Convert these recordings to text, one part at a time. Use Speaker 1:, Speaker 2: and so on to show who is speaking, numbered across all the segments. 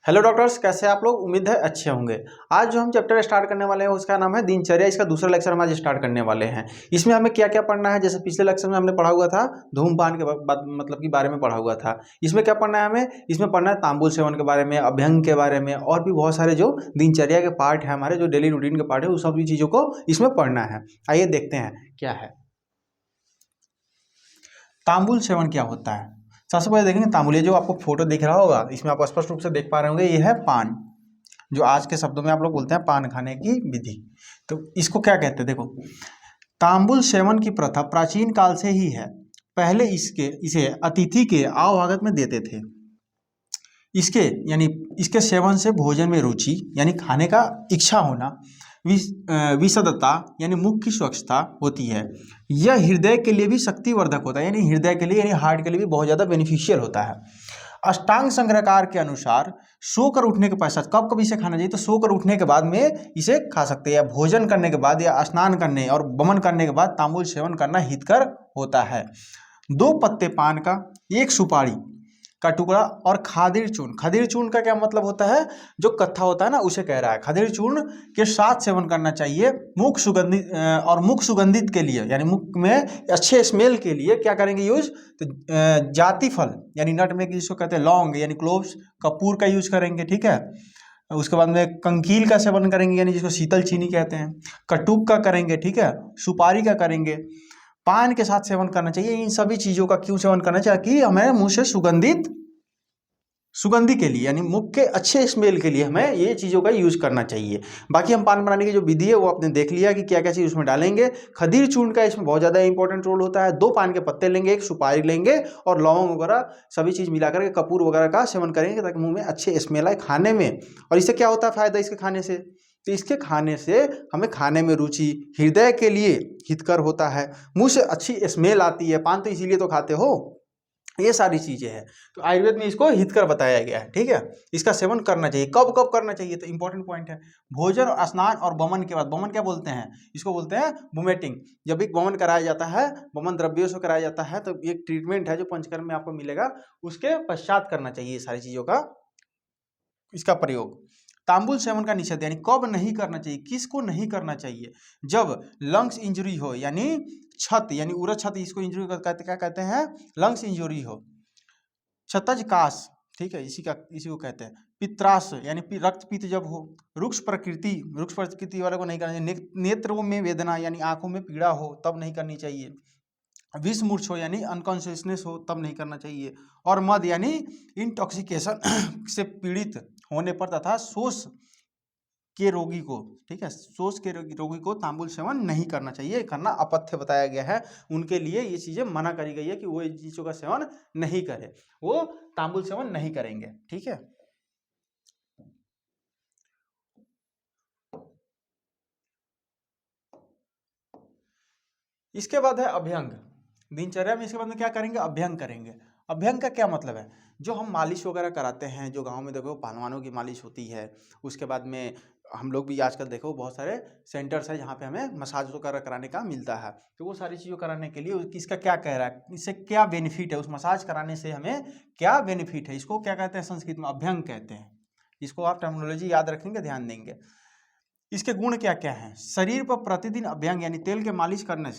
Speaker 1: Hello doctors, कैसे हैं आप लोग। उम्मीद है अच्छे होंगे। आज जो हम चैप्टर स्टार्ट करने वाले हैं उसका नाम है दिनचर्या। इसका दूसरा लेक्चर हम आज स्टार्ट करने वाले हैं। इसमें हमें क्या क्या पढ़ना है, जैसे पिछले लेक्चर में हमने पढ़ा हुआ था धूमपान के मतलब के बारे में पढ़ा हुआ था। इसमें क्या पढ़ना है हमें, इसमें पढ़ना है तांबुल सेवन के बारे में, अभ्यंग के बारे में, और भी बहुत सारे जो दिनचर्या के पार्ट है, हमारे जो डेली रूटीन के पार्ट है, उस सभी चीज़ों को इसमें पढ़ना है। आइए देखते हैं क्या है तांबुल सेवन क्या होता है। सबसे पहले देखेंगे तांबुल। ये जो आपको फोटो दिख रहा होगा, इसमें आप स्पष्ट रूप से देख पा रहे होंगे, ये है पान, जो आज के शब्दों में आप लोग बोलते हैं पान खाने की विधि। तो इसको क्या कहते हैं, देखो, तांबुल सेवन की प्रथा प्राचीन काल से ही है। पहले इसे अतिथि के आवागत में देते थे। इसके यानी इसके सेवन से भोजन में रुचि यानी खाने का इच्छा होना, विशदता यानी मुख की स्वच्छता होती है। यह हृदय के लिए भी शक्तिवर्धक होता है, यानी हृदय के लिए यानी हार्ट के लिए भी बहुत ज़्यादा बेनिफिशियल होता है। अष्टांग संग्रहकार के अनुसार सोकर उठने के पश्चात, कब कब इसे खाना चाहिए, तो सोकर उठने के बाद में इसे खा सकते हैं, या भोजन करने के बाद, या स्नान करने और वमन करने के बाद तांबुल सेवन करना हितकर होता है। 2 पत्ते पान का, 1 सुपारी का टुकड़ा और खादिर चूर्ण। खादिर चूर्ण का क्या मतलब होता है, जो कत्था होता है ना, उसे कह रहा है। खादिर चूर्ण के साथ सेवन करना चाहिए। मुख सुगंधित और मुख सुगंधित के लिए यानी मुख में अच्छे स्मेल के लिए क्या करेंगे यूज, तो जाति फल यानी नटमेग जिसको कहते हैं, लौंग यानी क्लोव्स, कपूर का यूज करेंगे, ठीक है। उसके बाद में कंकील का सेवन करेंगे, यानी जिसको शीतल चीनी कहते हैं। कटुक का करेंगे, ठीक है। सुपारी का करेंगे। पान के साथ सेवन करना चाहिए। इन सभी चीज़ों का क्यों सेवन करना चाहिए, कि हमें मुंह से सुगंधी के लिए यानी मुख के अच्छे स्मेल के लिए हमें ये चीज़ों का यूज करना चाहिए। बाकी हम पान बनाने की जो विधि है वो आपने देख लिया कि क्या क्या चीज़ उसमें डालेंगे। खदीर चूर्ण का इसमें बहुत ज़्यादा इंपॉर्टेंट रोल होता है। 2 पान के पत्ते लेंगे, 1 सुपारी लेंगे और लौंग वगैरह सभी चीज़ मिलाकर के कपूर वगैरह का सेवन करेंगे, ताकि मुंह में अच्छे स्मेल आए खाने में। और इससे क्या होता है फायदा इसके खाने से, तो इसके खाने से हमें खाने में रुचि, हृदय के लिए हितकर होता है, मुंह से अच्छी स्मेल आती है। पान तो इसीलिए तो खाते हो, ये सारी चीजें हैं। तो आयुर्वेद में इसको हितकर बताया गया है, ठीक है। इसका सेवन करना चाहिए। कब कब करना चाहिए, तो इंपॉर्टेंट पॉइंट है, भोजन, स्नान और वमन के बाद। वमन क्या बोलते हैं, इसको बोलते हैं वोमिटिंग। जब भी वमन कराया जाता है, वमन द्रव्यों से कराया जाता है, तो एक ट्रीटमेंट है जो पंचकर्म में आपको मिलेगा, उसके पश्चात करना चाहिए ये सारी चीजों का इसका प्रयोग। तांबुल सेवन का निषेध यानी कब नहीं करना चाहिए, किसको नहीं करना चाहिए, जब लंग्स इंजरी हो, यानी छत यानी उरच छत, इसको इंजरी क्या कहते हैं, लंग्स इंजरी हो। क्षतज काश, ठीक है, इसी को कहते हैं। पित्रास यानी रक्तपित्त जब हो। रुक्ष प्रकृति वाले को नहीं करना चाहिए। नेत्रों में वेदना यानी आंखों में पीड़ा हो, तब नहीं करनी चाहिए। विष मूर्छ हो यानी अनकॉन्शियसनेस हो, तब नहीं करना चाहिए। और मद यानी इंटॉक्सिकेशन से पीड़ित होने पर तथा शोष के रोगी को, ठीक है, शोष के रोगी को तांबुल सेवन नहीं करना चाहिए, करना अपथ्य बताया गया है। उनके लिए ये चीजें मना करी गई है कि वो इन चीजों का सेवन नहीं करे, वो तांबुल सेवन नहीं करेंगे, ठीक है। इसके बाद है अभ्यंग। दिनचर्या में इसके बाद में क्या करेंगे, अभ्यंग करेंगे। अभ्यंग का क्या मतलब है, जो हम मालिश वगैरह कराते हैं, जो गांव में देखो पहलवानों की मालिश होती है, उसके बाद में हम लोग भी आजकल देखो बहुत सारे सेंटर्स है जहाँ पे हमें मसाज वगैरह कराने का मिलता है। तो वो सारी चीज़ों कराने के लिए इसका क्या कह रहा है, इससे क्या बेनिफिट है, उस मसाज कराने से हमें क्या बेनिफिट है, इसको क्या कहते हैं, संस्कृत में अभ्यंग कहते हैं। इसको आप टर्मिनोलॉजी याद रखेंगे, ध्यान देंगे। इसके गुण क्या क्या हैं, शरीर पर प्रतिदिन अभ्यंग यानी तेल के मालिश करना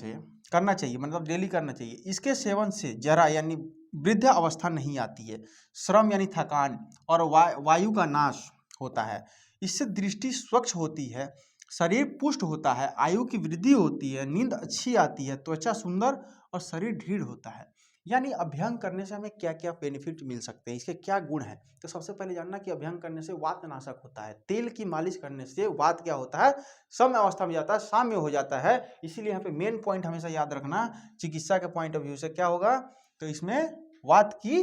Speaker 1: चाहिए, मतलब डेली करना चाहिए। इसके सेवन से जरा यानी वृद्ध अवस्था नहीं आती है। श्रम यानी थकान और वायु का नाश होता है। इससे दृष्टि स्वच्छ होती है, शरीर पुष्ट होता है, आयु की वृद्धि होती है, नींद अच्छी आती है, त्वचा सुंदर और शरीर दृढ़ होता है। यानी अभ्यंग करने से हमें क्या क्या बेनिफिट मिल सकते हैं, इसके क्या गुण हैं। तो सबसे पहले जानना कि अभ्यंग करने से वातनाशक होता है। तेल की मालिश करने से वात क्या होता है, सम अवस्था में जाता है, साम्य हो जाता है। इसीलिए यहाँ पे मेन पॉइंट हमेशा याद रखना, चिकित्सा के पॉइंट ऑफ व्यू से क्या होगा, तो इसमें वात की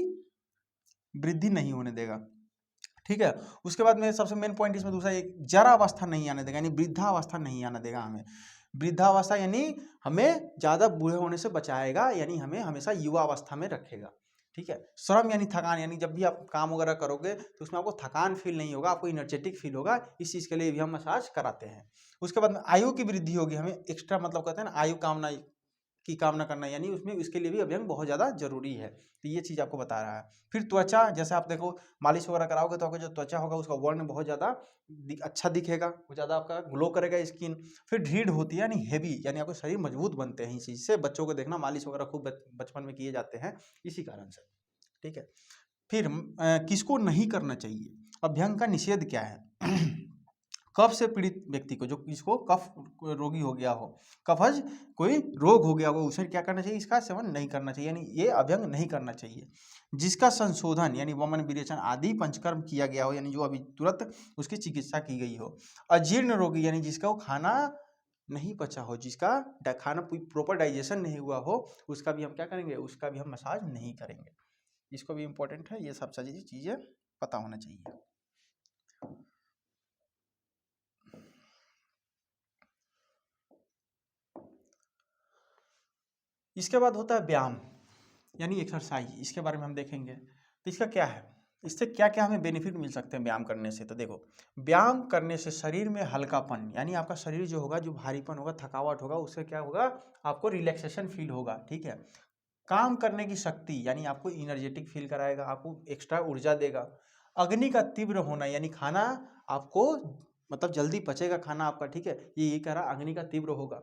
Speaker 1: वृद्धि नहीं होने देगा, ठीक है। उसके बाद में सबसे मेन पॉइंट इसमें दूसरा, एक जरा अवस्था नहीं आने देगा, यानी वृद्धावस्था नहीं आने देगा हमें। वृद्धावस्था यानी हमें ज़्यादा बूढ़े होने से बचाएगा, यानी हमें हमेशा युवा अवस्था में रखेगा, ठीक है। श्रम यानी थकान, यानी जब भी आप काम वगैरह करोगे तो उसमें आपको थकान फील नहीं होगा, आपको एनर्जेटिक फील होगा। इस चीज़ के लिए भी हम मसाज कराते हैं। उसके बाद में आयु की वृद्धि होगी, हमें एक्स्ट्रा मतलब कहते हैं ना, आयु कामना की कामना करना, यानी उसमें इसके लिए भी अभ्यंग बहुत ज़्यादा जरूरी है। तो ये चीज़ आपको बता रहा है। फिर त्वचा, जैसे आप देखो मालिश वगैरह कराओगे तो आपका जो त्वचा होगा उसका वर्ण बहुत ज़्यादा अच्छा दिखेगा, वो ज़्यादा आपका ग्लो करेगा स्किन। फिर ढीढ़ होती है यानी हेवी, यानी आपके शरीर मजबूत बनते हैं इस चीज़ से। बच्चों को देखना मालिश वगैरह खूब बचपन में किए जाते हैं इसी कारण से, ठीक है। फिर किसको नहीं करना चाहिए, अभ्यंग का निषेध क्या है। कफ से पीड़ित व्यक्ति को, जो किसको कफ रोगी हो गया हो, कफज कोई रोग हो गया हो, उसे क्या करना चाहिए, इसका सेवन नहीं करना चाहिए, यानी ये अभ्यंग नहीं करना चाहिए। जिसका संशोधन यानी वमन विरेचन आदि पंचकर्म किया गया हो, यानी जो अभी तुरंत उसकी चिकित्सा की गई हो। अजीर्ण रोगी यानी जिसका वो खाना नहीं पचा हो, जिसका खाना प्रॉपर डाइजेशन नहीं हुआ हो, उसका भी हम क्या करेंगे, उसका भी हम मसाज नहीं करेंगे। इसको भी इम्पोर्टेंट है, ये सब सारी चीज़ें पता होना चाहिए। इसके बाद होता है व्यायाम यानी एक्सरसाइज, इसके बारे में हम देखेंगे। तो इसका क्या है, इससे क्या क्या हमें बेनिफिट मिल सकते हैं व्यायाम करने से। तो देखो, व्यायाम करने से शरीर में हल्कापन, यानी आपका शरीर जो होगा, जो भारीपन होगा, थकावट होगा, उससे क्या होगा, आपको रिलैक्सेशन फील होगा, ठीक है। काम करने की शक्ति, यानी आपको इनर्जेटिक फील कराएगा, आपको एक्स्ट्रा ऊर्जा देगा। अग्नि का तीव्र होना, यानी खाना आपको मतलब जल्दी पचेगा खाना आपका, ठीक है, ये कह रहा अग्नि का तीव्र होगा।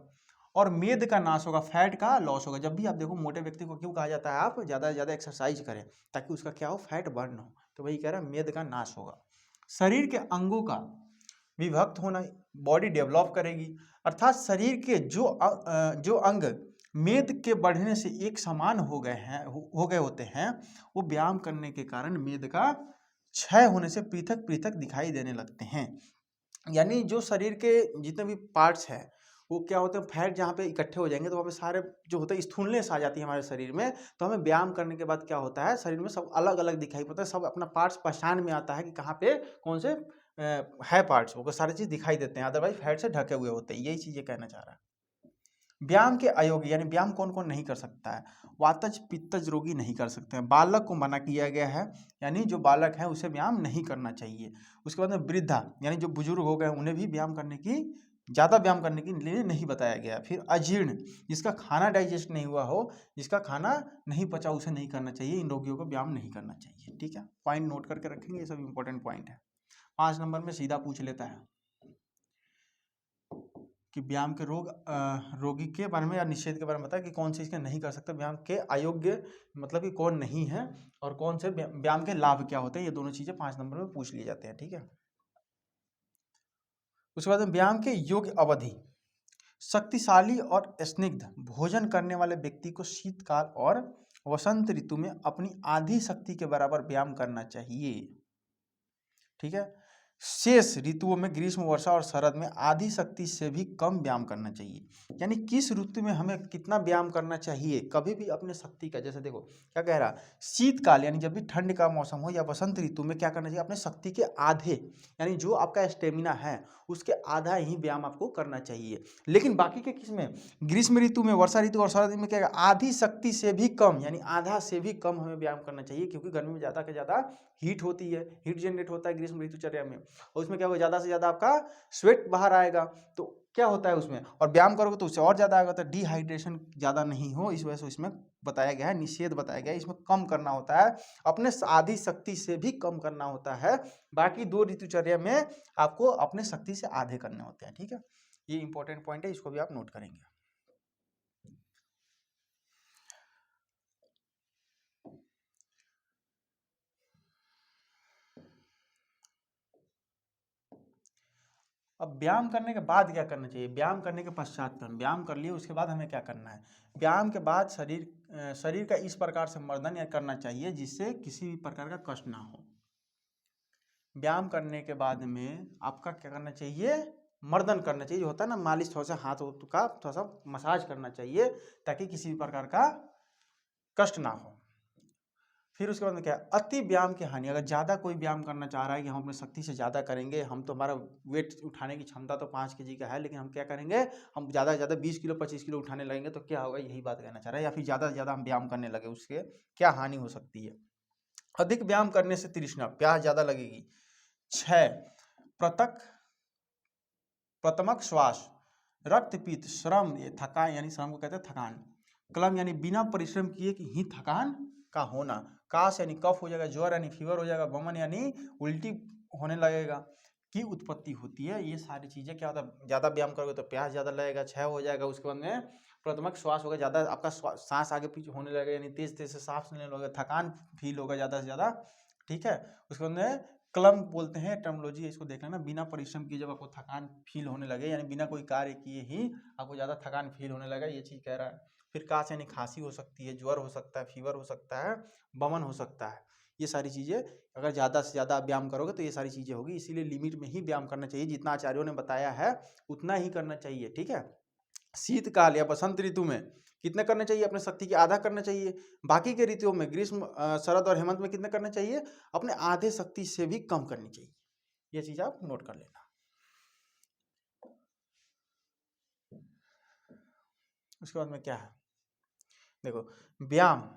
Speaker 1: और मेद का नाश होगा, फैट का लॉस होगा। जब भी आप देखो मोटे व्यक्ति को क्यों कहा जाता है, आप ज़्यादा से ज़्यादा एक्सरसाइज करें ताकि उसका क्या हो, फैट बर्न हो। तो वही कह रहा है मेद का नाश होगा। शरीर के अंगों का विभक्त होना, बॉडी डेवलप करेगी, अर्थात शरीर के जो अंग मेद के बढ़ने से एक समान हो गए होते हैं, वो व्यायाम करने के कारण मेद का क्षय होने से पृथक पृथक दिखाई देने लगते हैं। यानी जो शरीर के जितने भी पार्ट्स हैं वो क्या होते हैं, फैट जहाँ पे इकट्ठे हो जाएंगे तो वहाँ पे सारे जो होता है स्थूलनेस आ जाती है हमारे शरीर में। तो हमें व्यायाम करने के बाद क्या होता है, शरीर में सब अलग अलग दिखाई पड़ता है, सब अपना पार्ट्स पहचान में आता है कि कहाँ पे कौन से है पार्ट्स, वो सारी चीज़ दिखाई देते हैं, अदरवाइज फैट से ढके हुए होते हैं। यही चीज़ें कहना चाह रहा है। व्यायाम के अयोग्य, यानी व्यायाम कौन कौन नहीं कर सकता है, वातज पित्तज रोगी नहीं कर सकते हैं, बालक को मना किया गया है, यानी जो बालक है उसे व्यायाम नहीं करना चाहिए। उसके बाद में वृद्धा, यानी जो बुजुर्ग हो गए उन्हें भी व्यायाम करने की, ज़्यादा व्यायाम करने के लिए नहीं बताया गया। फिर अजीर्ण, जिसका खाना डाइजेस्ट नहीं हुआ हो, जिसका खाना नहीं पचा, उसे नहीं करना चाहिए। इन रोगियों को व्यायाम नहीं करना चाहिए, ठीक है। पॉइंट नोट करके रखेंगे, ये सब इंपॉर्टेंट पॉइंट है। 5 नंबर में सीधा पूछ लेता है कि व्यायाम के रोगी के बारे में या निषेध के बारे में बताया कि कौन से इसके नहीं कर सकते, व्यायाम के अयोग्य मतलब कि कौन नहीं है, और कौन से व्यायाम के लाभ क्या होते हैं। ये दोनों चीजें 5 नंबर में पूछ लिए जाते हैं, ठीक है। उसके बाद व्यायाम के योग्य अवधि, शक्तिशाली और स्निग्ध भोजन करने वाले व्यक्ति को शीतकाल और वसंत ऋतु में अपनी आधी शक्ति के बराबर व्यायाम करना चाहिए, ठीक है। शेष ऋतुओं में ग्रीष्म, वर्षा और शरद में आधी शक्ति से भी कम व्यायाम करना चाहिए। यानी किस ऋतु में हमें कितना व्यायाम करना चाहिए, कभी भी अपने शक्ति का, जैसे देखो क्या कह रहा, शीतकाल यानी जब भी ठंड का मौसम हो, या वसंत ऋतु में क्या करना चाहिए, अपने शक्ति के आधे, यानी जो आपका स्टेमिना है उसके आधा ही व्यायाम आपको करना चाहिए। लेकिन बाकी के किस में, ग्रीष्म ऋतु में, वर्षा ऋतु और शरद ऋतु में क्या, आधी शक्ति से भी कम, यानी आधा से भी कम हमें व्यायाम करना चाहिए, क्योंकि गर्मी में ज़्यादा से ज़्यादा हीट होती है, हीट जनरेट होता है ग्रीष्म ऋतुचर्या में, और उसमें क्या होगा, ज़्यादा से ज़्यादा आपका स्वेट बाहर आएगा। तो क्या होता है उसमें, और व्यायाम करोगे तो उससे और ज़्यादा आएगा, तो डिहाइड्रेशन ज़्यादा नहीं हो, इस वजह से इसमें बताया गया है, निषेध बताया गया है, इसमें कम करना होता है, अपने आधी शक्ति से भी कम करना होता है। बाकी 2 ऋतुचर्या में आपको अपने शक्ति से आधे करने होते हैं, ठीक है। ये इंपॉर्टेंट पॉइंट है, इसको भी आप नोट करेंगे। अब व्यायाम करने के बाद क्या करना चाहिए, व्यायाम करने के पश्चात, व्यायाम कर लिए उसके बाद हमें क्या करना है। व्यायाम के बाद शरीर का इस प्रकार से मर्दन या करना चाहिए जिससे किसी भी प्रकार का कष्ट ना हो। व्यायाम करने के बाद में आपका क्या करना चाहिए, मर्दन करना चाहिए, जो होता है ना मालिश, थोड़ा सा हाथ का थोड़ा सा मसाज करना चाहिए ताकि किसी भी प्रकार का कष्ट ना हो। फिर उसके बाद में क्या है, अति व्यायाम की हानि, अगर ज़्यादा कोई व्यायाम करना चाह रहा है कि हम अपने शक्ति से ज़्यादा करेंगे, हम तो हमारा वेट उठाने की क्षमता तो 5 kg का है, लेकिन हम क्या करेंगे, हम ज़्यादा से ज़्यादा 20 किलो 25 किलो उठाने लगेंगे तो क्या होगा, यही बात कहना चाह रहा है। या फिर ज़्यादा से ज़्यादा हम व्यायाम करने लगे, उसके क्या हानि हो सकती है। अधिक व्यायाम करने से तृष्णा, प्यास ज़्यादा लगेगी। 6 प्रतमक श्वास, रक्तपीत, श्रम, ये थकान, यानी श्रम को कहते हैं थकान, क्लम यानी बिना परिश्रम किए कि ही थकान का होना। काश यानी कफ हो जाएगा, ज्वर यानी फीवर हो जाएगा, वमन यानी उल्टी होने लगेगा की उत्पत्ति होती है। ये सारी चीजें क्या होता है, ज्यादा व्यायाम करोगे तो प्यास ज्यादा लगेगा, क्षय हो जाएगा, उसके बाद में प्रथमक श्वास होगा, ज्यादा आपका सांस आगे पीछे होने लगेगा, यानी तेज तेज से सांस लेने लगेगा, थकान फील होगा ज्यादा से ज्यादा, ठीक है। उसके बाद में क्लम बोलते हैं, टर्मोलॉजी इसको देख लेना, बिना परिश्रम किए जब आपको थकान फील होने लगे, यानी बिना कोई कार्य किए ही आपको ज्यादा थकान फील होने लगा, ये चीज कह रहा है। फिर काश यानी खांसी हो सकती है, ज्वर हो सकता है, फीवर हो सकता है, बमन हो सकता है। ये सारी चीजें अगर ज्यादा से ज्यादा व्यायाम करोगे तो ये सारी चीजें होगी, इसीलिए लिमिट में ही व्यायाम करना चाहिए, जितना आचार्यों ने बताया है उतना ही करना चाहिए, ठीक है। शीतकाल या बसंत ऋतु में कितने करने चाहिए, अपने शक्ति के आधा करना चाहिए। बाकी के ऋतुओं में ग्रीष्म, शरद और हेमंत में कितने करना चाहिए, अपने आधे शक्ति से भी कम करनी चाहिए। ये चीज आप नोट कर लेना। उसके बाद में क्या है, देखो व्यायाम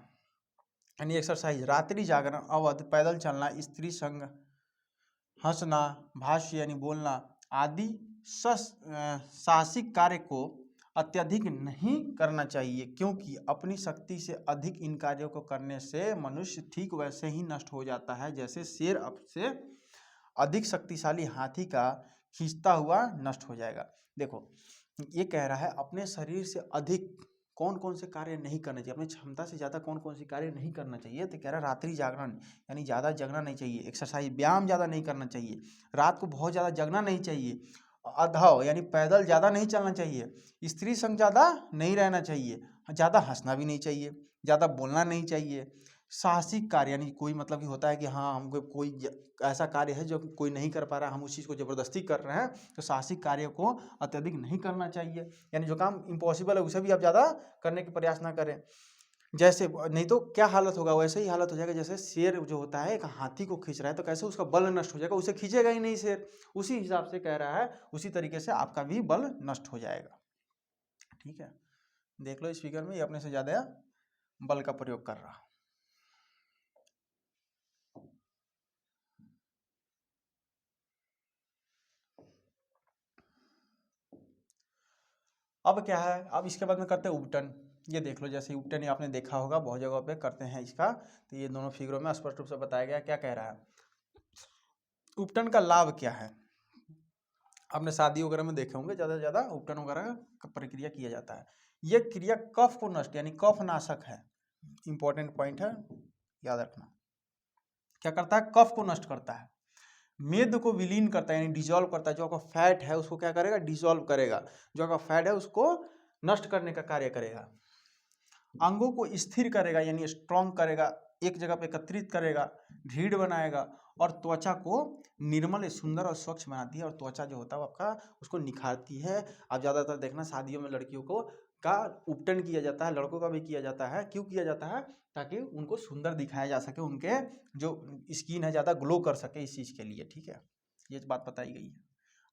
Speaker 1: यानी एक्सरसाइज, रात्रि जागरण, अवध, पैदल चलना, स्त्री संग, हंसना, भाष्य यानी बोलना आदि साहसिक कार्य को अत्यधिक नहीं करना चाहिए, क्योंकि अपनी शक्ति से अधिक इन कार्यों को करने से मनुष्य ठीक वैसे ही नष्ट हो जाता है जैसे शेर अब से अधिक शक्तिशाली हाथी का खींचता हुआ नष्ट हो जाएगा। देखो ये कह रहा है अपने शरीर से अधिक कौन कौन से कार्य नहीं करने चाहिए, अपनी क्षमता से ज़्यादा कौन कौन से कार्य नहीं करना चाहिए। तो कह रहा है रात्रि जागरण यानी ज़्यादा जगना नहीं चाहिए, एक्सरसाइज व्यायाम ज़्यादा नहीं करना चाहिए, रात को बहुत ज़्यादा जगना नहीं चाहिए, अधव यानी पैदल ज़्यादा नहीं चलना चाहिए, स्त्री संग ज़्यादा नहीं रहना चाहिए, ज़्यादा हंसना भी नहीं चाहिए, ज़्यादा बोलना नहीं चाहिए, साहसिक कार्य यानी कोई मतलब कि होता है कि हाँ हमको कोई ऐसा कार्य है जो कोई नहीं कर पा रहा, हम उस चीज़ को ज़बरदस्ती कर रहे हैं, तो साहसिक कार्य को अत्यधिक नहीं करना चाहिए, यानी जो काम इम्पॉसिबल है उसे भी आप ज़्यादा करने की प्रयास ना करें। जैसे नहीं तो क्या हालत होगा, वैसे ही हालत हो जाएगा जैसे शेर जो होता है एक हाथी को खींच रहा है, तो कैसे उसका बल नष्ट हो जाएगा, उसे खींचेगा ही नहीं शेर, उसी हिसाब से कह रहा है, उसी तरीके से आपका भी बल नष्ट हो जाएगा, ठीक है। देख लो इस फिगर में ये अपने से ज़्यादा बल का प्रयोग कर रहा। अब क्या है, अब इसके बाद में करते हैं उपटन। ये देख लो, जैसे उपटन आपने देखा होगा बहुत जगह पे करते हैं इसका, तो ये दोनों फिगरों में स्पष्ट रूप से बताया गया क्या कह रहा है। उपटन का लाभ क्या है, आपने शादी वगैरह में देखे होंगे ज़्यादा से ज़्यादा उपटन वगैरह का प्रक्रिया किया जाता है। ये क्रिया कफ को नष्ट यानी कफ नाशक है, इंपॉर्टेंट पॉइंट है याद रखना। क्या करता है, कफ को नष्ट करता है, मेद को विलीन करता है यानी डिजॉल्व करता है, जो आपका फैट है उसको क्या करेगा, डिजॉल्व करेगा, जो आपका फैट है उसको नष्ट करने का कार्य करेगा, अंगों को स्थिर करेगा यानी स्ट्रॉन्ग करेगा, एक जगह पे एकत्रित करेगा, दृढ़ बनाएगा, और त्वचा को निर्मल सुंदर और स्वच्छ बनाती है, और त्वचा जो होता है आपका उसको निखारती है। आप ज़्यादातर देखना शादियों में लड़कियों को का उपटन किया जाता है, लड़कों का भी किया जाता है, क्यों किया जाता है, ताकि उनको सुंदर दिखाया जा सके, उनके जो स्किन है ज़्यादा ग्लो कर सके, इस चीज़ के लिए, ठीक है। ये बात बताई गई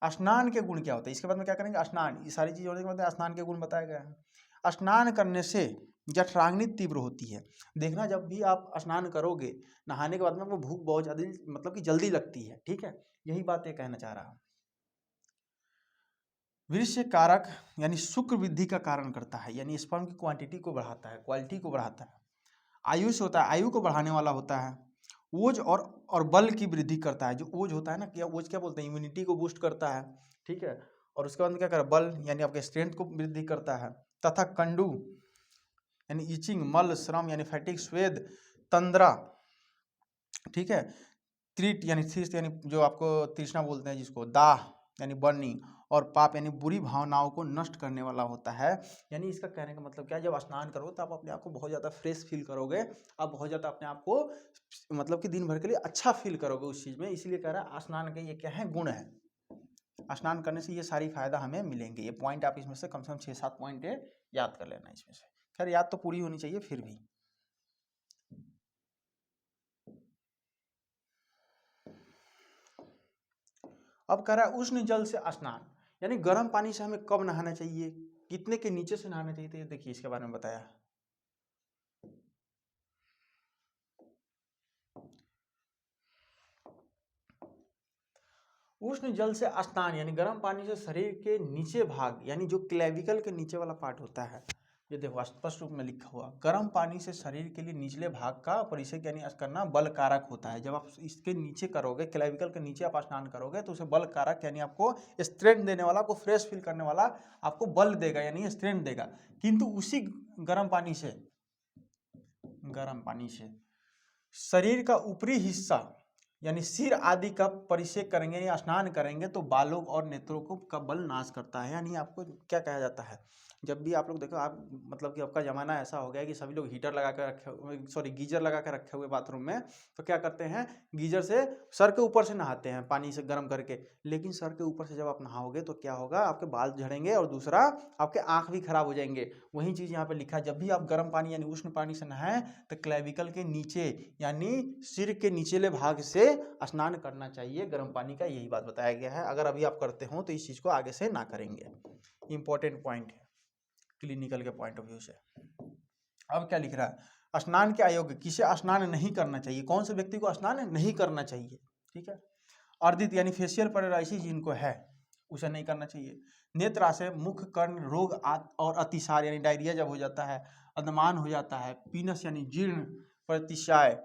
Speaker 1: है। स्नान के गुण क्या होते हैं, इसके बाद में क्या करेंगे, स्नान, ये सारी चीज़ होने के बाद स्नान के गुण बताया गया है। स्नान करने से जठराग्नि तीव्र होती है। देखना जब भी आप स्नान करोगे, नहाने के बाद में आपको भूख बहुत ज़्यादा मतलब कि जल्दी लगती है, ठीक है, यही बात ये कहना चाह रहा हूँ। वृष्य कारक यानी शुक्र वृद्धि का कारण करता है, यानी स्पर्म की क्वांटिटी को बढ़ाता है, क्वालिटी को बढ़ाता है। आयुष होता है, आयु को बढ़ाने वाला होता है। ओज और बल की वृद्धि करता है, जो ओज होता है ना, क्या ओज क्या बोलते हैं, इम्यूनिटी को बूस्ट करता है, ठीक है। और उसके बाद क्या कर बल यानी आपके स्ट्रेंथ को वृद्धि करता है। तथा कंडू यानी इचिंग, मल, श्रम यानी फैटिक, स्वेद, तंद्रा, ठीक है, त्रिट यानी थीर्स्ट यानी जो आपको तृष्णा बोलते हैं जिसको, दाह यानी बर्निंग, और पाप यानी बुरी भावनाओं को नष्ट करने वाला होता है। यानी इसका कहने का मतलब क्या है, जब स्नान करो तो आप अपने आप को बहुत ज़्यादा फ्रेश फील करोगे, आप बहुत ज़्यादा अपने आप को मतलब कि दिन भर के लिए अच्छा फील करोगे उस चीज़ में, इसलिए कह रहा है स्नान के ये क्या है, गुण है। स्नान करने से ये सारी फायदा हमें मिलेंगे। ये पॉइंट आप इसमें से कम 6-7 पॉइंट याद कर लेना इसमें से, खैर याद तो पूरी होनी चाहिए फिर भी। अब कह रहा है उष्ण जल से स्नान, यानी गर्म पानी से हमें कब नहाना चाहिए, कितने के नीचे से नहाना चाहिए, तो ये देखिए इसके बारे में बताया। उष्ण जल से स्नान यानी गर्म पानी से शरीर के नीचे भाग यानी जो क्लेविकल के नीचे वाला पार्ट होता है, ये देखो स्पष्ट रूप में लिखा हुआ, गर्म पानी से शरीर के लिए निचले भाग का परिषेक यानी करना बल कारक होता है। जब आप इसके नीचे करोगे, क्लेविकल के नीचे आप स्नान करोगे तो उसे बल कारक यानी आपको स्ट्रेंथ देने वाला, आपको फ्रेश फील करने वाला, आपको बल देगा यानी स्ट्रेंथ देगा। किंतु उसी गर्म पानी से शरीर का ऊपरी हिस्सा यानी सिर आदि का परिषेक करेंगे या स्नान करेंगे तो बालों और नेत्रों को का बल नाश करता है। यानी आपको क्या कहा जाता है, जब भी आप लोग देखो, आप मतलब कि आपका ज़माना ऐसा हो गया है कि सभी लोग हीटर लगा कर रखे हुए, सॉरी गीजर लगा कर रखे हुए बाथरूम में, तो क्या करते हैं, गीजर से सर के ऊपर से नहाते हैं पानी से गर्म करके। लेकिन सर के ऊपर से जब आप नहाओगे तो क्या होगा, आपके बाल झड़ेंगे और दूसरा आपके आँख भी खराब हो जाएंगे। वही चीज़ यहाँ पर लिखा है, जब भी आप गर्म पानी यानी उष्ण पानी से नहाएं तो क्लेविकल के नीचे यानी सिर के निचले भाग से स्नान करना चाहिए गर्म पानी का। यही बात बताया गया है। अगर अभी आप करते हो तो इस चीज़ को आगे से ना करेंगे। इंपॉर्टेंट पॉइंट है क्लिनिकल के पॉइंट ऑफ व्यू से। अब क्या लिख रहा है, स्नान के अयोग्य, किसे स्नान नहीं करना चाहिए, कौन से व्यक्ति को स्नान नहीं करना चाहिए। ठीक है, अर्दित यानी फेशियल पैरालिसिस जिनको है उसे नहीं करना चाहिए। नेत्राशय, मुख कर्ण रोग और अतिसार यानी डायरिया जब हो जाता है, अदमान हो जाता है, पीनस यानी जीर्ण प्रतिशाय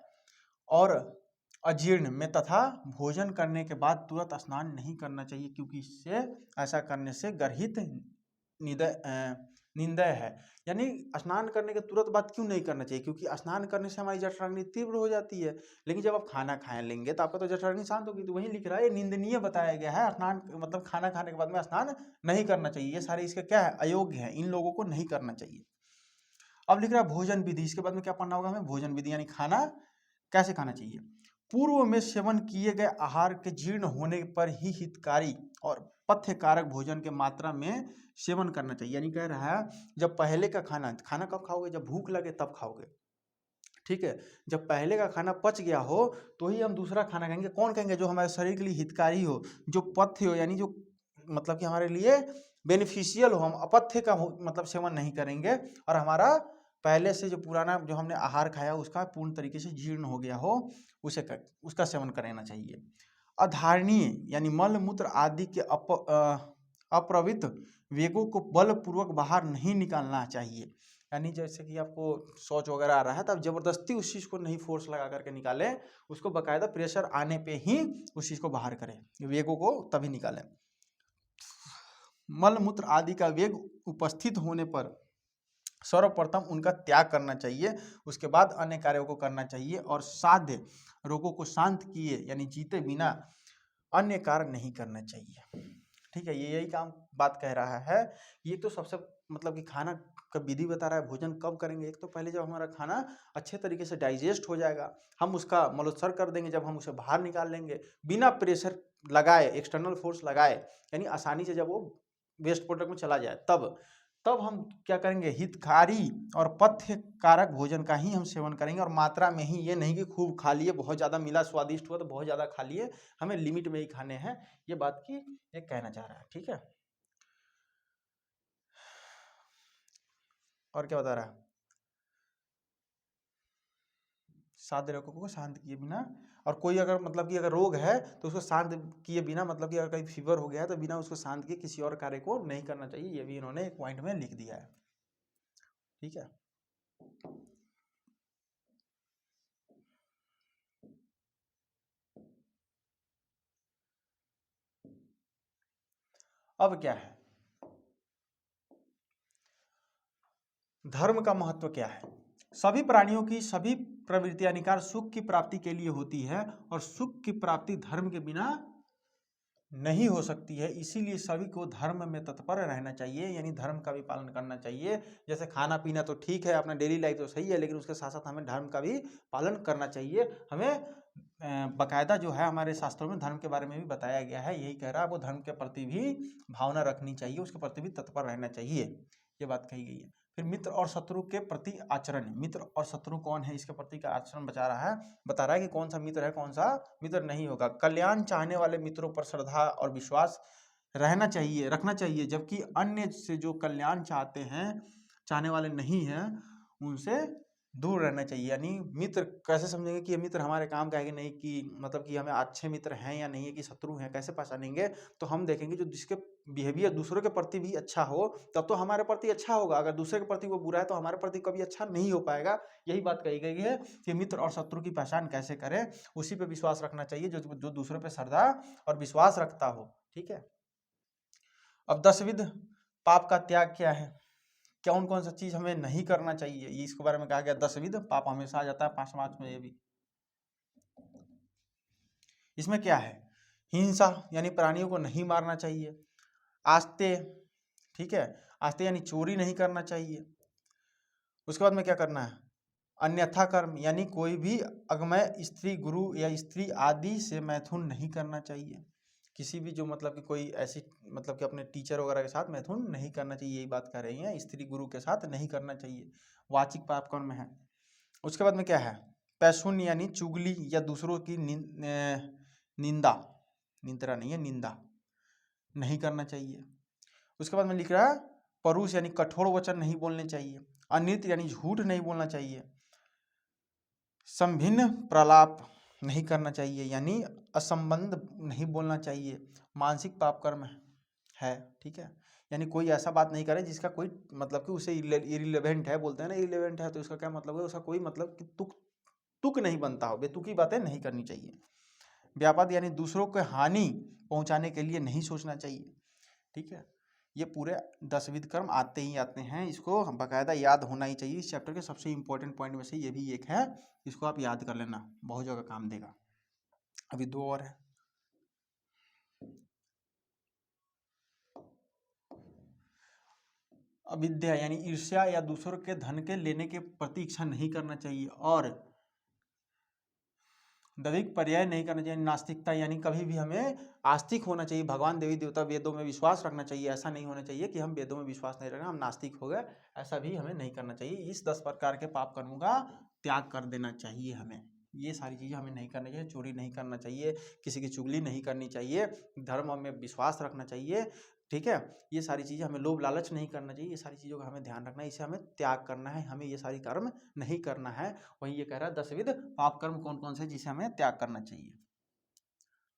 Speaker 1: और अजीर्ण में तथा भोजन करने के बाद तुरंत स्नान नहीं करना चाहिए, क्योंकि इससे ऐसा करने से गर्हित निंदय है। यानी स्नान करने के तुरंत बाद क्यों नहीं करना चाहिए, क्योंकि स्नान करने से हमारी जठराग्नि तीव्र हो जाती है। लेकिन जब आप खाना खाए लेंगे तो आपका तो जठराग्नि शांत होगी। तो वही लिख रहा है, ये निंदनीय बताया गया है। स्नान मतलब खाना खाने के बाद में स्नान नहीं करना चाहिए। ये सारे इसके क्या है, अयोग्य है, इन लोगों को नहीं करना चाहिए। अब लिख रहा है भोजन विधि, इसके बाद में क्या पढ़ना होगा हमें, भोजन विधि यानी खाना कैसे खाना चाहिए। पूर्व में सेवन किए गए आहार के जीर्ण होने पर ही हितकारी और पथ्य कारक भोजन के मात्रा में सेवन करना चाहिए। यानी कह रहा है, जब पहले का खाना कब खाओगे, जब भूख लगे तब खाओगे। ठीक है, जब पहले का खाना पच गया हो तो ही हम दूसरा खाना खाएंगे। कौन खाएंगे, जो हमारे शरीर के लिए हितकारी हो, जो पथ्य हो, यानी जो मतलब कि हमारे लिए बेनिफिशियल हो। हम अपथ्य का मतलब सेवन नहीं करेंगे और हमारा पहले से जो पुराना जो हमने आहार खाया उसका पूर्ण तरीके से जीर्ण हो गया हो, उसका सेवन करना चाहिए। अधारणीय यानी मल मूत्र आदि के अप्रवित वेगों को बलपूर्वक बाहर नहीं निकालना चाहिए। यानी जैसे कि आपको शौच वगैरह आ रहा है, तब जबरदस्ती उस चीज़ को नहीं फोर्स लगा करके निकालें, उसको बाकायदा प्रेशर आने पे ही उस चीज़ को बाहर करें, वेगों को तभी निकालें। मल मूत्र आदि का वेग उपस्थित होने पर सर्वप्रथम उनका त्याग करना चाहिए, उसके बाद अन्य कार्यों को करना चाहिए और साध्य रोगों को शांत किए यानी जीते बिना अन्य कार्य नहीं करना चाहिए। ठीक है, ये यही काम बात कह रहा है। ये तो सबसे मतलब कि खाना का विधि बता रहा है, भोजन कब करेंगे। एक तो पहले जब हमारा खाना अच्छे तरीके से डाइजेस्ट हो जाएगा, हम उसका मलोत्सर्ग कर देंगे, जब हम उसे बाहर निकाल लेंगे बिना प्रेशर लगाए, एक्सटर्नल फोर्स लगाए, यानी आसानी से जब वो वेस्ट प्रोडक्ट में चला जाए, तब हम क्या करेंगे, हितकारी और पथ्य कारक भोजन का ही हम सेवन करेंगे। और मात्रा में ही, ये नहीं कि खूब खा लिए, बहुत ज़्यादा मिला स्वादिष्ट हुआ तो बहुत ज़्यादा खा लिए, हमें लिमिट में ही खाने हैं। ये बात की ये कहना चाह रहा है। ठीक है, और क्या बता रहा है, साध्य रोगों को शांत किए बिना, और कोई अगर मतलब कि अगर रोग है तो उसको शांत किए बिना, मतलब कि अगर कहीं फीवर हो गया है तो बिना उसको शांत किए किसी और कार्य को नहीं करना चाहिए। ये भी इन्होंने एक पॉइंट में लिख दिया है। ठीक है, अब क्या है, धर्म का महत्व क्या है। सभी प्राणियों की सभी प्रवृत्तियां निकार सुख की प्राप्ति के लिए होती है और सुख की प्राप्ति धर्म के बिना नहीं हो सकती है। इसीलिए सभी को धर्म में तत्पर रहना चाहिए, यानी धर्म का भी पालन करना चाहिए। जैसे खाना पीना तो ठीक है, अपना डेली लाइफ तो सही है, लेकिन उसके साथ साथ हमें धर्म का भी पालन करना चाहिए। हमें बाकायदा जो है हमारे शास्त्रों में धर्म के बारे में भी बताया गया है। यही कह रहा है, वो धर्म के प्रति भी भावना रखनी चाहिए, उसके प्रति भी तत्पर रहना चाहिए, ये बात कही गई है। फिर मित्र और शत्रु के प्रति आचरण, मित्र और शत्रु कौन है, इसके प्रति का आचरण बता रहा है कि कौन सा मित्र है, कौन सा मित्र नहीं होगा। कल्याण चाहने वाले मित्रों पर श्रद्धा और विश्वास रखना चाहिए, जबकि अन्य से जो कल्याण चाहने वाले नहीं हैं उनसे दूर रहना चाहिए। यानी मित्र कैसे समझेंगे कि ये मित्र हमारे काम का है कि नहीं, कि मतलब कि हमें अच्छे मित्र हैं या नहीं है, कि शत्रु हैं, कैसे पहचानेंगे? तो हम देखेंगे जो जिसके बिहेवियर दूसरों के प्रति भी अच्छा हो, तब तो हमारे प्रति अच्छा होगा। अगर दूसरे के प्रति वो बुरा है तो हमारे प्रति कभी अच्छा नहीं हो पाएगा। यही बात कही गई है कि मित्र और शत्रु की पहचान कैसे करें, उसी पे विश्वास रखना चाहिए जो दूसरों पे श्रद्धा और विश्वास रखता हो। ठीक है। अब 10विध पाप का त्याग क्या है, कौन कौन सा चीज हमें नहीं करना चाहिए, ये इसके बारे में कहा गया। 10विध पाप हमेशा आ जाता है 5 मार्च में। ये भी इसमें क्या है, हिंसा यानी प्राणियों को नहीं मारना चाहिए। आस्ते, ठीक है, आस्ते यानी चोरी नहीं करना चाहिए। उसके बाद में क्या करना है, अन्यथा कर्म यानी कोई भी अगमय स्त्री, गुरु या स्त्री आदि से मैथुन नहीं करना चाहिए। किसी भी जो मतलब कि कोई ऐसी मतलब कि अपने टीचर वगैरह के साथ मैथुन नहीं करना चाहिए, यही बात कर रही हैं। स्त्री गुरु के साथ नहीं करना चाहिए, वाचिक पाप कर्म है। उसके बाद में क्या है, पैशुन यानी चुगली या दूसरों की निंदा, निंदा नहीं है, निंदा नहीं करना चाहिए। उसके बाद में लिख रहा है परुष यानी कठोर वचन नहीं बोलने चाहिए। अनित यानी झूठ नहीं बोलना चाहिए। संभिन्न प्रलाप नहीं करना चाहिए यानी असंबंध नहीं बोलना चाहिए। मानसिक पाप कर्म है, ठीक है, यानी कोई ऐसा बात नहीं करे जिसका कोई मतलब कि उसे इरिलेवेंट है, बोलते हैं ना इरिलेवेंट है, तो इसका क्या मतलब है, उसका कोई मतलब कि तुक नहीं बनता हो, बेतुकी बातें नहीं करनी चाहिए। व्यापाद यानी दूसरों को हानि पहुंचाने के लिए नहीं सोचना चाहिए। ठीक है, ये पूरे 10विध कर्म आते ही आते हैं, इसको बाकायदा याद होना ही चाहिए। इस चैप्टर के सबसे इंपॉर्टेंट पॉइंट में से ये भी एक है, इसको आप याद कर लेना, बहुत जगह काम देगा। अभी 2 और है। अविद्या यानी ईर्ष्या या दूसरों के धन के लेने के प्रति इच्छा नहीं करना चाहिए। और दैविक पर्याय नहीं करना चाहिए, नास्तिकता यानी कभी भी हमें आस्तिक होना चाहिए, भगवान देवी देवता वेदों में विश्वास रखना चाहिए। ऐसा नहीं होना चाहिए कि हम वेदों में विश्वास नहीं रखना, हम नास्तिक हो गए, ऐसा भी हमें नहीं करना चाहिए। इस 10 प्रकार के पाप कर्मों का त्याग कर देना चाहिए हमें। ये सारी चीज़ें हमें नहीं करनी चाहिए। चोरी नहीं करना चाहिए, किसी की चुगली नहीं करनी चाहिए, धर्म में विश्वास रखना चाहिए। ठीक है, ये सारी चीज़ें हमें, लोभ लालच नहीं करना चाहिए, ये सारी चीज़ों का हमें ध्यान रखना है, इसे हमें त्याग करना है, हमें ये सारी कर्म नहीं करना है। वही ये कह रहा है 10विध पाप कर्म कौन कौन से जिसे हमें त्याग करना चाहिए।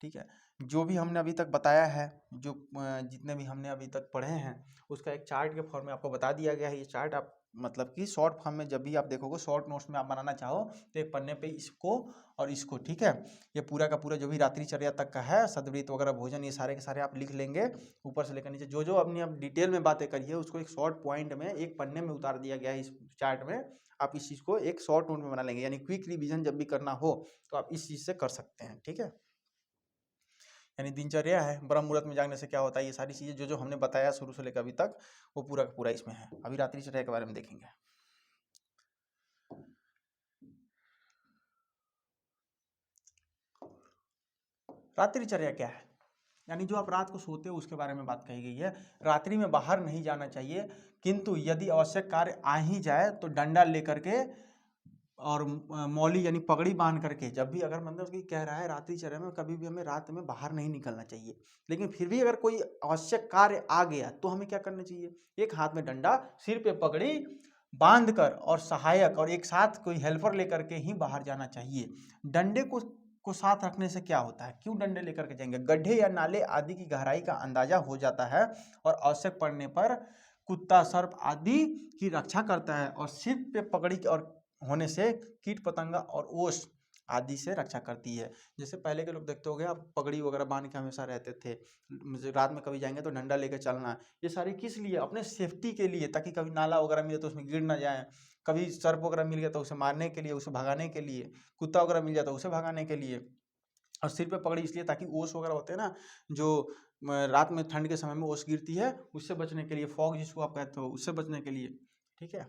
Speaker 1: ठीक है, जो भी हमने अभी तक बताया है, जो जितने भी हमने अभी तक पढ़े हैं, उसका एक चार्ट के फॉर्म में आपको बता दिया गया है। ये चार्ट आप मतलब कि शॉर्ट फॉर्म में जब भी आप देखोगे, शॉर्ट नोट्स में आप बनाना चाहो तो एक पन्ने पे इसको और इसको, ठीक है, ये पूरा का पूरा जो भी रात्रिचर्या तक का है, सदवृत वगैरह भोजन, ये सारे के सारे आप लिख लेंगे ऊपर से लेकर नीचे। जो जो अपनी आप डिटेल में बातें करिए उसको एक शॉर्ट पॉइंट में एक पन्ने में उतार दिया गया है इस चार्ट में। आप इस चीज़ को एक शॉर्ट नोट में बना लेंगे, यानी क्विक रिविजन जब भी करना हो तो आप इस चीज़ से कर सकते हैं। ठीक है, यानी दिनचर्या है, ब्रह्म मुहूर्त में जागने से क्या होता है, ये सारी चीज़ें जो जो हमने बताया शुरू से लेकर अभी तक, वो पूरा का पूरा इसमें है। अभी रात्रिचर्या के बारे में देखेंगे। रात्रिचर्या क्या है, यानी जो आप रात को सोते हो उसके बारे में बात कही गई है। रात्रि में बाहर नहीं जाना चाहिए, किंतु यदि आवश्यक कार्य आ ही जाए तो डंडा लेकर के और मौली यानी पगड़ी बांध करके, जब भी अगर मतलब कि कह रहा है रात्रिचर्या में कभी भी हमें रात में बाहर नहीं निकलना चाहिए, लेकिन फिर भी अगर कोई आवश्यक कार्य आ गया तो हमें क्या करना चाहिए, एक हाथ में डंडा, सिर पे पगड़ी बांध कर और सहायक और एक साथ कोई हेल्पर लेकर के ही बाहर जाना चाहिए। डंडे को साथ रखने से क्या होता है, क्यों डंडे लेकर के जाएंगे, गड्ढे या नाले आदि की गहराई का अंदाजा हो जाता है और आवश्यक पड़ने पर कुत्ता, सर्प आदि की रक्षा करता है, और सिर पे पगड़ी और होने से कीट पतंगा और ओस आदि से रक्षा करती है। जैसे पहले के लोग देखते हो गए, आप पगड़ी वगैरह बांध के हमेशा रहते थे, रात में कभी जाएंगे तो डंडा लेकर चलना, ये सारी किस लिए, अपने सेफ्टी के लिए, ताकि कभी नाला वगैरह मिले तो उसमें गिर ना जाए, कभी सर्प वगैरह मिल गया तो उसे मारने के लिए, उसे भगाने के लिए, कुत्ता वगैरह मिल जाए तो उसे भगाने के लिए। और सिर पे पगड़ी इसलिए ताकि ओस वगैरह होते हैं ना, जो रात में ठंड के समय में ओस गिरती है, उससे बचने के लिए, फॉग जिसको आप कहते हो, उससे बचने के लिए। ठीक है,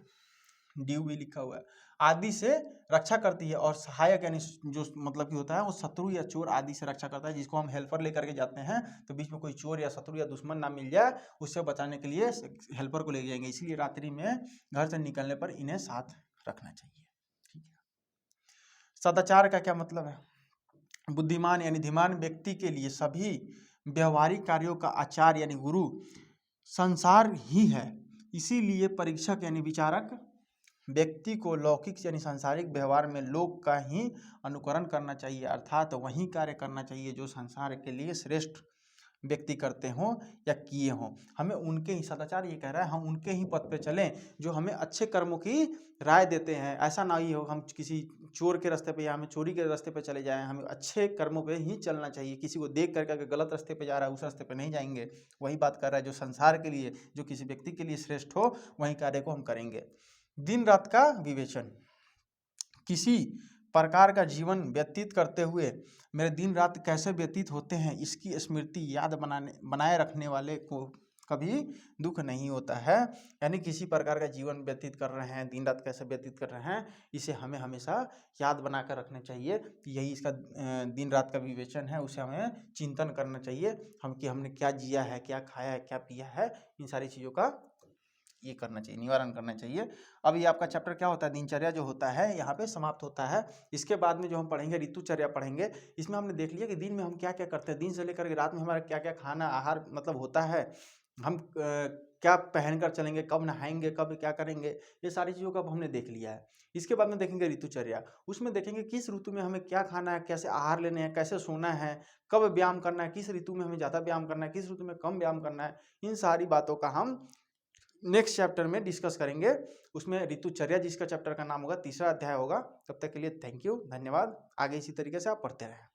Speaker 1: ड्यू भी लिखा हुआ है, आदि से रक्षा करती है। और सहायक यानी जो मतलब कि होता है वो शत्रु या चोर आदि से रक्षा करता है, जिसको हम हेल्पर लेकर के जाते हैं तो बीच में कोई चोर या शत्रु या दुश्मन ना मिल जाए, उससे बचाने के लिए हेल्पर को ले जाएंगे। इसलिए रात्रि में घर से निकलने पर इन्हें साथ रखना चाहिए। ठीक है, सदाचार का क्या मतलब है, बुद्धिमान यानी धीमान व्यक्ति के लिए सभी व्यवहारिक कार्यों का आचार्य यानी गुरु संसार ही है, इसीलिए परीक्षक यानी विचारक व्यक्ति को लौकिक यानी सांसारिक व्यवहार में लोक का ही अनुकरण करना चाहिए, अर्थात वही कार्य करना चाहिए जो संसार के लिए श्रेष्ठ व्यक्ति करते हों या किए हों। हमें उनके ही, सदाचार ये कह रहा है, हम उनके ही पथ पे चलें जो हमें अच्छे कर्मों की राय देते हैं। ऐसा ना ही हो हम किसी चोर के रास्ते पे या हमें चोरी के रास्ते पे चले जाएं। हमें अच्छे कर्मों पे ही चलना चाहिए। किसी को देख करके अगर गलत रास्ते पे जा रहा है उस रास्ते पे नहीं जाएंगे। वही बात कर रहा है, जो संसार के लिए, जो किसी व्यक्ति के लिए श्रेष्ठ हो वही कार्य को हम करेंगे। दिन रात का विवेचन, किसी प्रकार का जीवन व्यतीत करते हुए मेरे दिन रात कैसे व्यतीत होते हैं इसकी स्मृति याद बनाए रखने वाले को कभी दुख नहीं होता है। यानी किसी प्रकार का जीवन व्यतीत कर रहे हैं, दिन रात कैसे व्यतीत कर रहे हैं, इसे हमें हमेशा याद बना कर रखना चाहिए। यही इसका दिन रात का विवेचन है, उसे हमें चिंतन करना चाहिए हम कि हमने क्या जिया है, क्या खाया है, क्या पिया है, इन सारी चीज़ों का ये करना चाहिए, निवारण करना चाहिए। अब ये आपका चैप्टर क्या होता है, दिनचर्या जो होता है यहाँ पे समाप्त होता है। इसके बाद में जो हम पढ़ेंगे ऋतुचर्या पढ़ेंगे। इसमें हमने देख लिया कि दिन में हम क्या क्या करते हैं, दिन से लेकर के रात में हमारा क्या क्या खाना आहार मतलब होता है, हम क्या पहनकर चलेंगे, कब नहाएंगे, कब क्या करेंगे, ये सारी चीज़ों का हमने देख लिया है। इसके बाद में देखेंगे ऋतुचर्या, उसमें देखेंगे किस ऋतु में हमें क्या खाना है, कैसे आहार लेने हैं, कैसे सोना है, कब व्यायाम करना है, किस ऋतु में हमें ज़्यादा व्यायाम करना है, किस ऋतु में कम व्यायाम करना है। इन सारी बातों का हम नेक्स्ट चैप्टर में डिस्कस करेंगे। उसमें ऋतुचर्या जिसका चैप्टर का नाम होगा, तीसरा अध्याय होगा। तब तक के लिए थैंक यू, धन्यवाद। आगे इसी तरीके से आप पढ़ते रहें।